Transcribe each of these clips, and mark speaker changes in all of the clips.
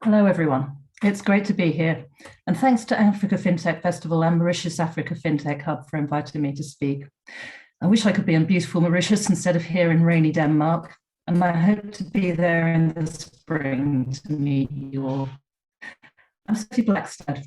Speaker 1: Hello, everyone. It's great to be here. And thanks to Africa Fintech Festival and Mauritius Africa Fintech Hub for inviting me to speak. I wish I could be in beautiful Mauritius instead of here in rainy Denmark. And I hope to be there in the spring to meet you all. I'm Sofie Blakstad.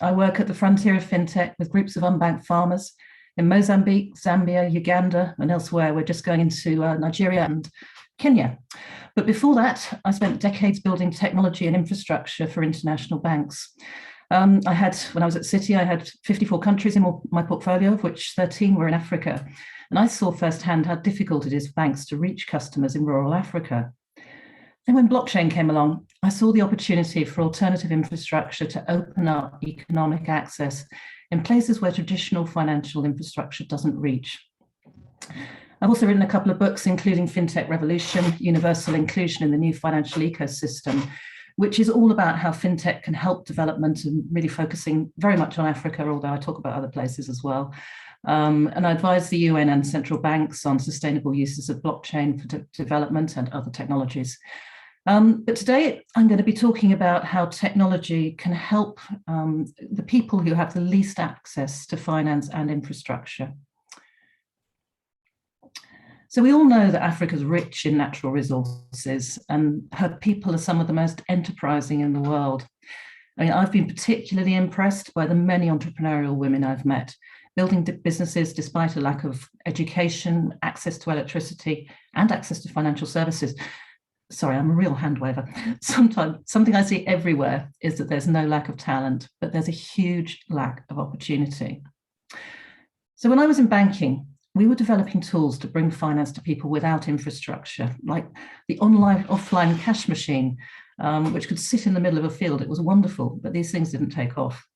Speaker 1: I work at the frontier of fintech with groups of unbanked farmers in Mozambique, Zambia, Uganda, and elsewhere. We're just going into Nigeria and Kenya. But before that, I spent decades building technology and infrastructure for international banks. When I was at Citi, I had 54 countries in my portfolio, of which 13 were in Africa. And I saw firsthand how difficult it is for banks to reach customers in rural Africa. Then when blockchain came along, I saw the opportunity for alternative infrastructure to open up economic access in places where traditional financial infrastructure doesn't reach. I've also written a couple of books, including Fintech Revolution, Universal Inclusion in the New Financial Ecosystem, which is all about how fintech can help development and really focusing very much on Africa, although I talk about other places as well. And I advise the UN and central banks on sustainable uses of blockchain for development and other technologies. But today I'm going to be talking about how technology can help the people who have the least access to finance and infrastructure. So we all know that Africa is rich in natural resources and her people are some of the most enterprising in the world. I mean, I've been particularly impressed by the many entrepreneurial women I've met, building businesses despite a lack of education, access to electricity, and access to financial services. Sorry, I'm a real hand waver. Something I see everywhere is that there's no lack of talent, but there's a huge lack of opportunity. So when I was in banking, we were developing tools to bring finance to people without infrastructure, like the offline cash machine, which could sit in the middle of a field. It was wonderful, but these things didn't take off.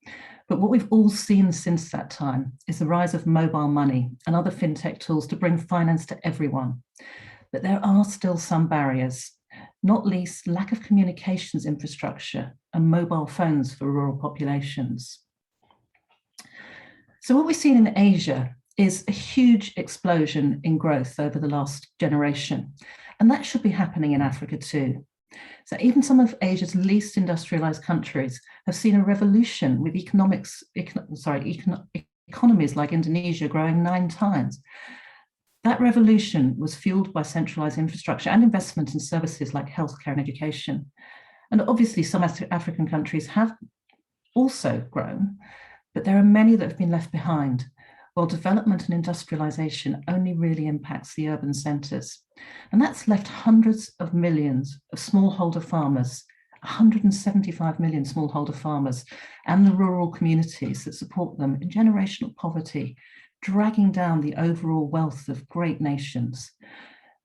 Speaker 1: But what we've all seen since that time is the rise of mobile money and other fintech tools to bring finance to everyone. But there are still some barriers, not least lack of communications infrastructure and mobile phones for rural populations. So what we've seen in Asia is a huge explosion in growth over the last generation. And that should be happening in Africa too. So even some of Asia's least industrialized countries have seen a revolution with economies like Indonesia growing 9 times. That revolution was fueled by centralized infrastructure and investment in services like healthcare and education. And obviously some African countries have also grown, but there are many that have been left behind, while development and industrialization only really impacts the urban centers. And that's left hundreds of millions of smallholder farmers, 175 million smallholder farmers, and the rural communities that support them in generational poverty, dragging down the overall wealth of great nations.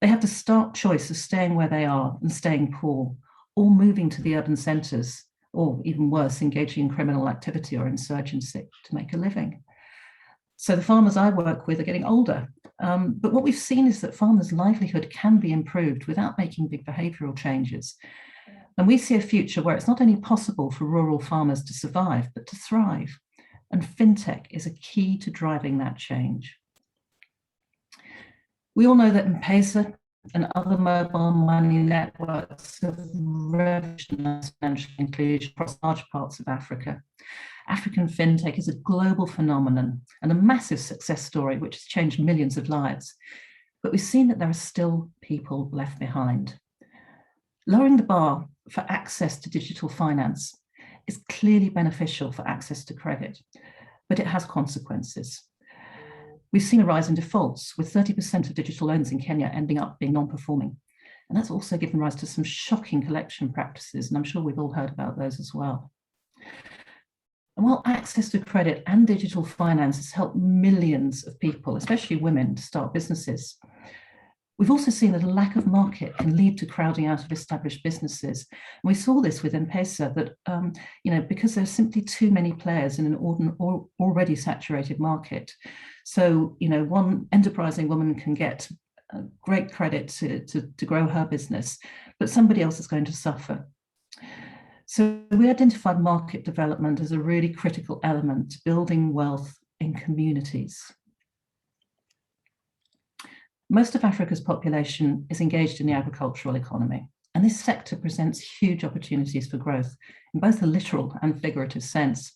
Speaker 1: They have the stark choice of staying where they are and staying poor, or moving to the urban centers, or even worse, engaging in criminal activity or insurgency to make a living. So the farmers I work with are getting older. But what we've seen is that farmers' livelihood can be improved without making big behavioral changes. And we see a future where it's not only possible for rural farmers to survive, but to thrive. And fintech is a key to driving that change. We all know that M-Pesa and other mobile money networks have revolutionized financial inclusion across large parts of Africa. African fintech is a global phenomenon and a massive success story which has changed millions of lives. But we've seen that there are still people left behind. Lowering the bar for access to digital finance is clearly beneficial for access to credit, but it has consequences. We've seen a rise in defaults, with 30% of digital loans in Kenya ending up being non-performing. And that's also given rise to some shocking collection practices, and I'm sure we've all heard about those as well. And while access to credit and digital finance has helped millions of people, especially women, to start businesses, we've also seen that a lack of market can lead to crowding out of established businesses. And we saw this with M-Pesa, that because there's simply too many players in an already saturated market. So one enterprising woman can get great credit to grow her business, but somebody else is going to suffer. So we identified market development as a really critical element to building wealth in communities. Most of Africa's population is engaged in the agricultural economy, And this sector presents huge opportunities for growth in both a literal and figurative sense.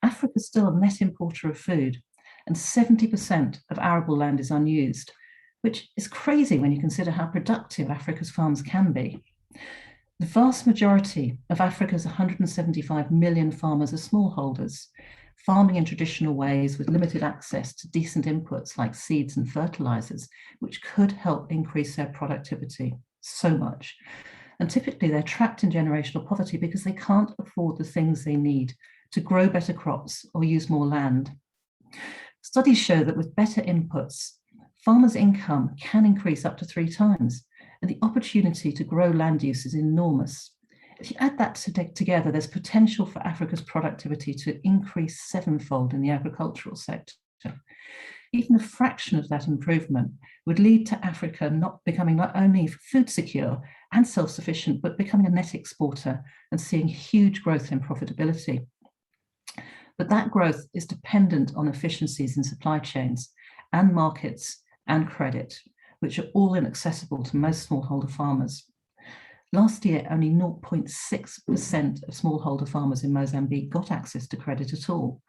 Speaker 1: Africa is still a net importer of food, and 70% of arable land is unused, which is crazy when you consider how productive Africa's farms can be. The vast majority of Africa's 175 million farmers are smallholders, farming in traditional ways with limited access to decent inputs like seeds and fertilizers, which could help increase their productivity so much. And typically they're trapped in generational poverty because they can't afford the things they need to grow better crops or use more land. Studies show that with better inputs, farmers' income can increase up to 3 times, and the opportunity to grow land use is enormous. If you add that together, there's potential for Africa's productivity to increase 7-fold in the agricultural sector. Even a fraction of that improvement would lead to Africa not becoming not only food secure and self-sufficient, but becoming a net exporter and seeing huge growth in profitability. But that growth is dependent on efficiencies in supply chains and markets and credit, which are all inaccessible to most smallholder farmers. Last year, only 0.6% of smallholder farmers in Mozambique got access to credit at all.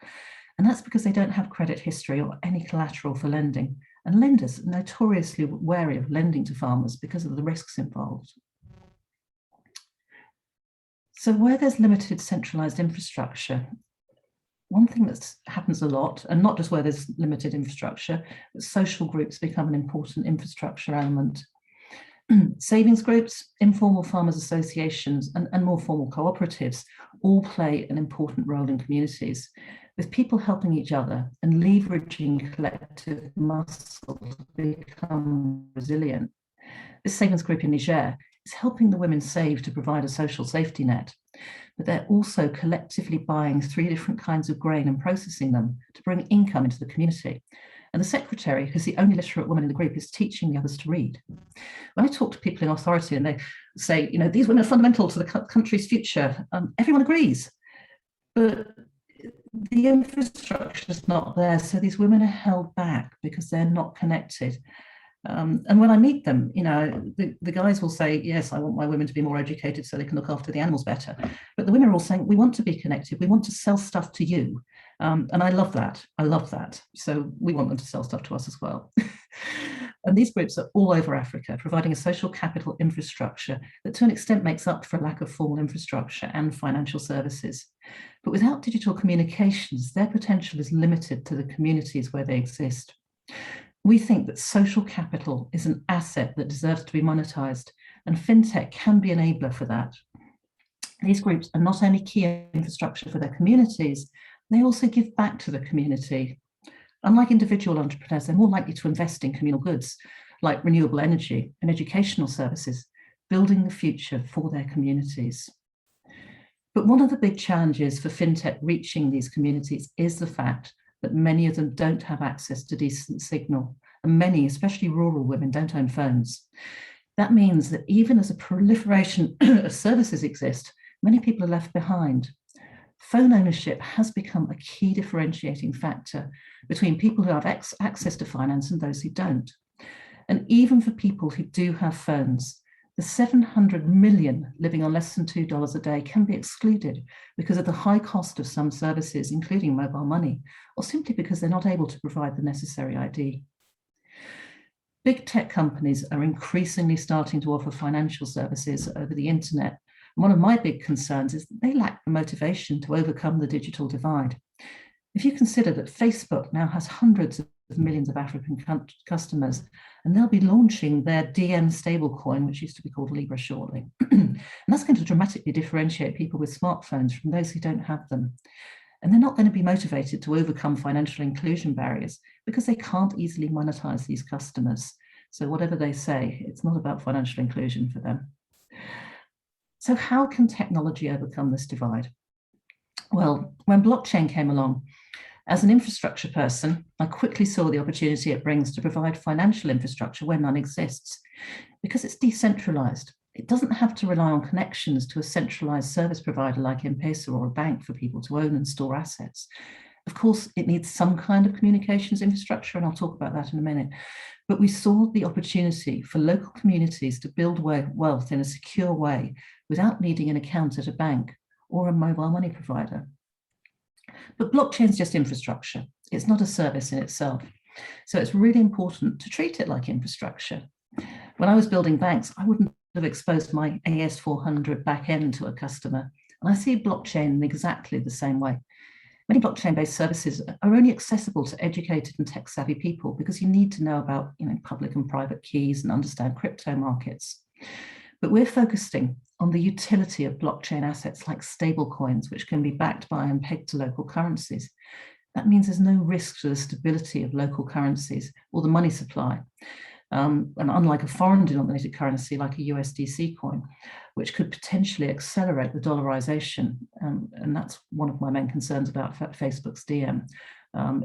Speaker 1: And that's because they don't have credit history or any collateral for lending. And lenders are notoriously wary of lending to farmers because of the risks involved. So where there's limited centralized infrastructure, one thing that happens a lot, and not just where there's limited infrastructure, but social groups become an important infrastructure element. Savings groups, informal farmers associations, and more formal cooperatives all play an important role in communities, with people helping each other and leveraging collective muscle to become resilient. This savings group in Niger is helping the women save to provide a social safety net, but they're also collectively buying 3 different kinds of grain and processing them to bring income into the community. And the secretary, who's the only literate woman in the group, is teaching the others to read. When I talk to people in authority and they say, you know, these women are fundamental to the country's future, everyone agrees. But the infrastructure is not there, so these women are held back because they're not connected. And when I meet them, you know, the guys will say, yes, I want my women to be more educated so they can look after the animals better. But the women are all saying, we want to be connected. We want to sell stuff to you. And I love that. I love that. So we want them to sell stuff to us as well. And these groups are all over Africa, providing a social capital infrastructure that to an extent makes up for a lack of formal infrastructure and financial services. But without digital communications, their potential is limited to the communities where they exist. We think that social capital is an asset that deserves to be monetized, and fintech can be an enabler for that. These groups are not only key infrastructure for their communities, they also give back to the community. Unlike individual entrepreneurs, they're more likely to invest in communal goods like renewable energy and educational services, building the future for their communities. But one of the big challenges for fintech reaching these communities is the fact that many of them don't have access to decent signal, and many, especially rural women, don't own phones. That means that even as a proliferation of services exist, many people are left behind. Phone ownership has become a key differentiating factor between people who have access to finance and those who don't. And even for people who do have phones, the 700 million living on less than $2 a day can be excluded because of the high cost of some services, including mobile money, or simply because they're not able to provide the necessary ID. Big tech companies are increasingly starting to offer financial services over the internet. And one of my big concerns is that they lack the motivation to overcome the digital divide. If you consider that Facebook now has hundreds of millions of African customers, and they'll be launching their DM stablecoin, which used to be called Libra shortly. And that's going to dramatically differentiate people with smartphones from those who don't have them. And they're not going to be motivated to overcome financial inclusion barriers because they can't easily monetize these customers. So whatever they say, it's not about financial inclusion for them. So how can technology overcome this divide? Well, when blockchain came along, as an infrastructure person, I quickly saw the opportunity it brings to provide financial infrastructure where none exists. Because it's decentralized, it doesn't have to rely on connections to a centralized service provider like M-Pesa or a bank for people to own and store assets. Of course, it needs some kind of communications infrastructure, and I'll talk about that in a minute. But we saw the opportunity for local communities to build wealth in a secure way without needing an account at a bank or a mobile money provider. But blockchain is just infrastructure. It's not a service in itself. So it's really important to treat it like infrastructure. When I was building banks, I wouldn't have exposed my AS400 backend to a customer. And I see blockchain in exactly the same way. Many blockchain-based services are only accessible to educated and tech-savvy people because you need to know about public and private keys and understand crypto markets. But we're focusing on the utility of blockchain assets like stablecoins, which can be backed by and pegged to local currencies. That means there's no risk to the stability of local currencies or the money supply. And unlike a foreign denominated currency like a USDC coin, which could potentially accelerate the dollarization. And that's one of my main concerns about Facebook's DM,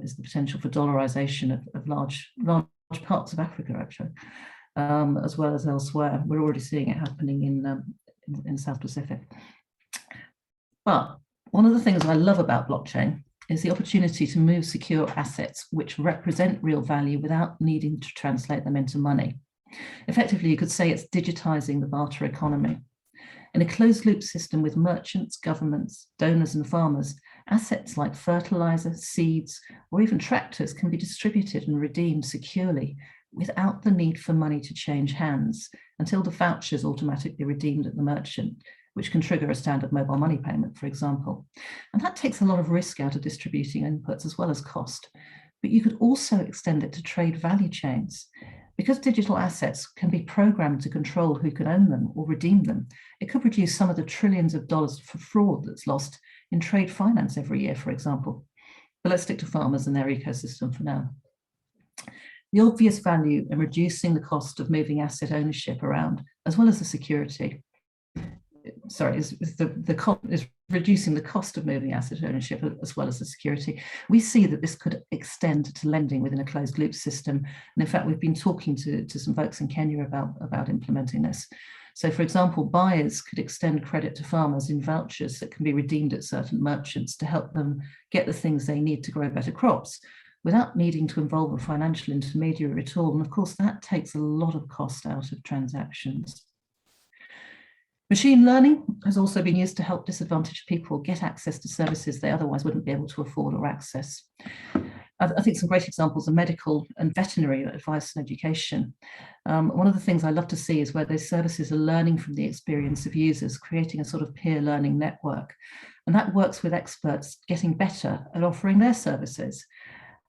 Speaker 1: is the potential for dollarization of large parts of Africa, actually, as well as elsewhere. We're already seeing it happening in South Pacific. But one of the things I love about blockchain is the opportunity to move secure assets which represent real value without needing to translate them into money. Effectively, you could say it's digitizing the barter economy. In a closed loop system with merchants, governments, donors, and farmers, assets like fertilizer, seeds, or even tractors can be distributed and redeemed securely without the need for money to change hands until the voucher is automatically redeemed at the merchant, which can trigger a standard mobile money payment, for example. And that takes a lot of risk out of distributing inputs as well as cost. But you could also extend it to trade value chains. Because digital assets can be programmed to control who can own them or redeem them, it could reduce some of the trillions of dollars for fraud that's lost in trade finance every year, for example. But let's stick to farmers and their ecosystem for now. The obvious value in reducing the cost of moving asset ownership around, as well as the security, is reducing the cost of moving asset ownership as well as the security. We see that this could extend to lending within a closed loop system. And in fact, we've been talking to some folks in Kenya about implementing this. So for example, buyers could extend credit to farmers in vouchers that can be redeemed at certain merchants to help them get the things they need to grow better crops without needing to involve a financial intermediary at all. And of course, that takes a lot of cost out of transactions. Machine learning has also been used to help disadvantaged people get access to services they otherwise wouldn't be able to afford or access. I think some great examples are medical and veterinary advice and education. One of the things I love to see is where those services are learning from the experience of users, creating a sort of peer learning network. And that works with experts getting better at offering their services.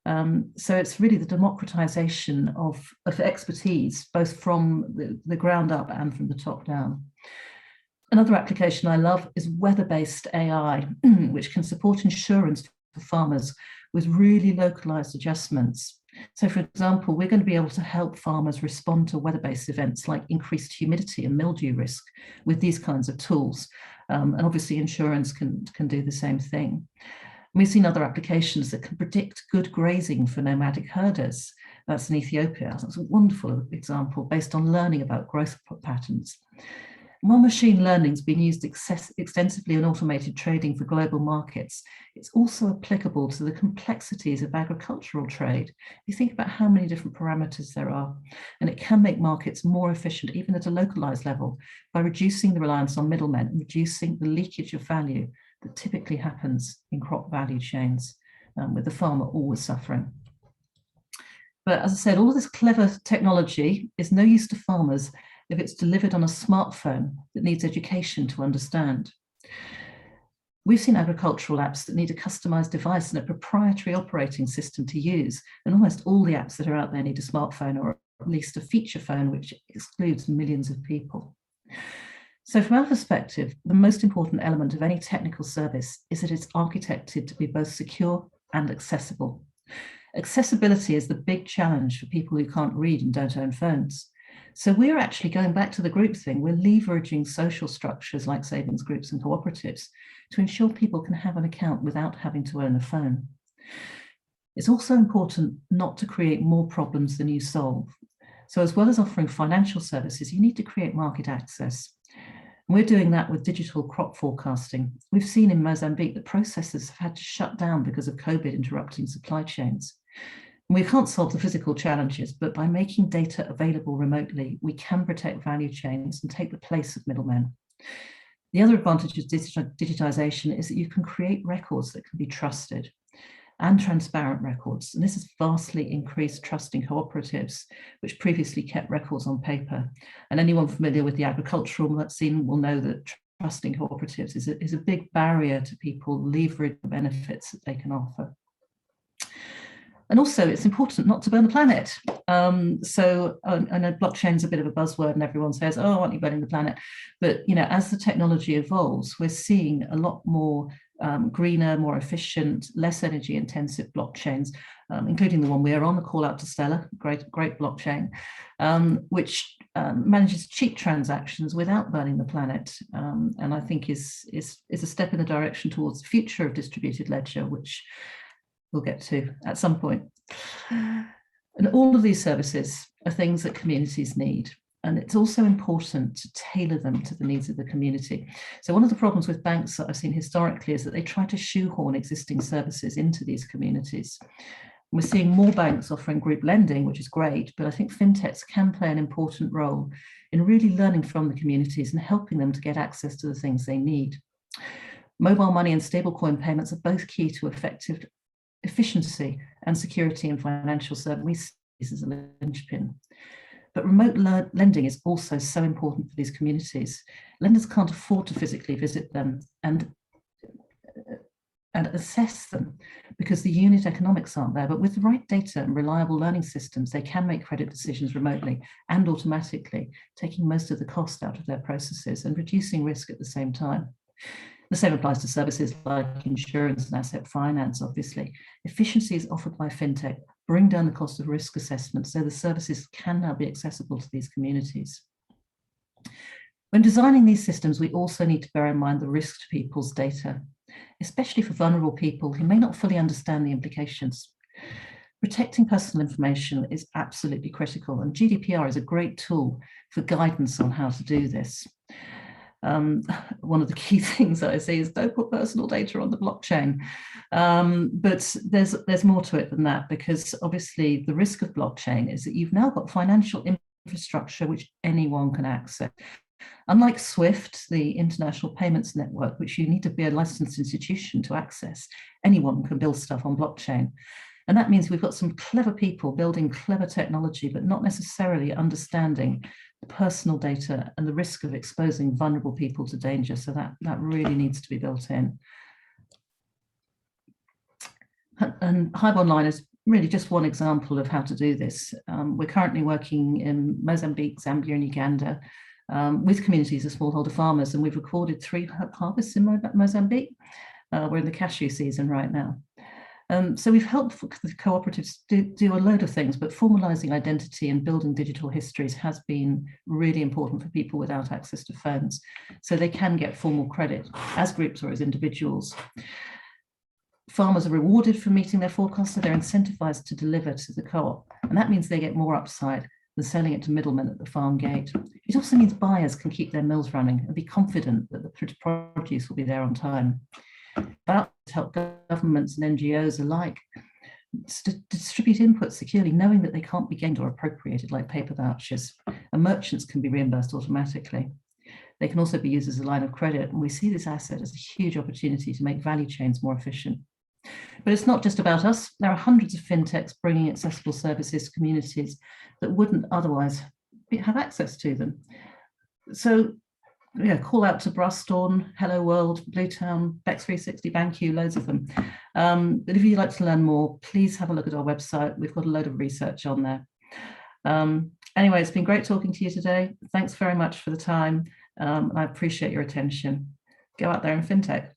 Speaker 1: So it's really the democratization of expertise, both from the ground up and from the top down. Another application I love is weather-based AI, which can support insurance for farmers with really localized adjustments. So for example, we're going to be able to help farmers respond to weather-based events like increased humidity and mildew risk with these kinds of tools. And obviously insurance can do the same thing. We've seen other applications that can predict good grazing for nomadic herders. That's in Ethiopia. That's a wonderful example based on learning about growth patterns. While machine learning has been used extensively in automated trading for global markets, it's also applicable to the complexities of agricultural trade. You think about how many different parameters there are, and it can make markets more efficient, even at a localized level, by reducing the reliance on middlemen and reducing the leakage of value that typically happens in crop value chains, with the farmer always suffering. But as I said, all of this clever technology is no use to farmers if it's delivered on a smartphone that needs education to understand. We've seen agricultural apps that need a customized device and a proprietary operating system to use, and almost all the apps that are out there need a smartphone or at least a feature phone, which excludes millions of people. So from our perspective, the most important element of any technical service is that it's architected to be both secure and accessible. Accessibility is the big challenge for people who can't read and don't own phones. So we're actually going back to the group thing. We're leveraging social structures like savings groups and cooperatives to ensure people can have an account without having to own a phone. It's also important not to create more problems than you solve. So as well as offering financial services, you need to create market access. And we're doing that with digital crop forecasting. We've seen in Mozambique that processors have had to shut down because of COVID interrupting supply chains. And we can't solve the physical challenges, but by making data available remotely, we can protect value chains and take the place of middlemen. The other advantage of digitization is that you can create records that can be trusted and transparent records. And this has vastly increased trust in cooperatives, which previously kept records on paper. And anyone familiar with the agricultural scene will know that trusting cooperatives is a big barrier to people leverage the benefits that they can offer. And also, it's important not to burn the planet. I know blockchain is a bit of a buzzword and everyone says, oh, aren't you burning the planet? But as the technology evolves, we're seeing a lot more greener, more efficient, less energy intensive blockchains, including the one we're on, a call out to Stellar, great blockchain, which manages cheap transactions without burning the planet. And I think is a step in the direction towards the future of distributed ledger, which we'll get to at some point. And all of these services are things that communities need. And it's also important to tailor them to the needs of the community. So one of the problems with banks that I've seen historically is that they try to shoehorn existing services into these communities. We're seeing more banks offering group lending, which is great, but I think fintechs can play an important role in really learning from the communities and helping them to get access to the things they need. Mobile money and stablecoin payments are both key to effective efficiency and security in financial services as a linchpin. But remote lending is also so important for these communities. Lenders can't afford to physically visit them and assess them because the unit economics aren't there. But with the right data and reliable learning systems, they can make credit decisions remotely and automatically, taking most of the cost out of their processes and reducing risk at the same time. The same applies to services like insurance and asset finance, obviously. Efficiencies offered by fintech bring down the cost of risk assessment, so the services can now be accessible to these communities. When designing these systems, we also need to bear in mind the risk to people's data, especially for vulnerable people who may not fully understand the implications. Protecting personal information is absolutely critical, and GDPR is a great tool for guidance on how to do this. One of the key things that I say is don't put personal data on the blockchain. But there's more to it than that, because obviously the risk of blockchain is that you've now got financial infrastructure which anyone can access. Unlike SWIFT, the international payments network, which you need to be a licensed institution to access, anyone can build stuff on blockchain. And that means we've got some clever people building clever technology, but not necessarily understanding the personal data and the risk of exposing vulnerable people to danger. So that really needs to be built in. And Hive Online is really just one example of how to do this. We're currently working in Mozambique, Zambia, and Uganda with communities of smallholder farmers, and we've recorded 3 harvests in Mozambique. We're in the cashew season right now. So we've helped the cooperatives do a load of things, but formalizing identity and building digital histories has been really important for people without access to phones, so they can get formal credit as groups or as individuals. Farmers are rewarded for meeting their forecasts, so they're incentivized to deliver to the co-op, and that means they get more upside than selling it to middlemen at the farm gate. It also means buyers can keep their mills running and be confident that the produce will be there on time. About to help governments and NGOs alike to distribute inputs securely, knowing that they can't be gained or appropriated like paper vouchers, and merchants can be reimbursed automatically. They can also be used as a line of credit, and we see this asset as a huge opportunity to make value chains more efficient. But it's not just about us. There are hundreds of fintechs bringing accessible services to communities that wouldn't otherwise have access to them. So yeah, call out to Brustorn, Hello World, Bluetown, Bex360, BankU, loads of them. But if you'd like to learn more, please have a look at our website. We've got a load of research on there. Anyway, it's been great talking to you today. Thanks very much for the time. I appreciate your attention. Go out there and fintech.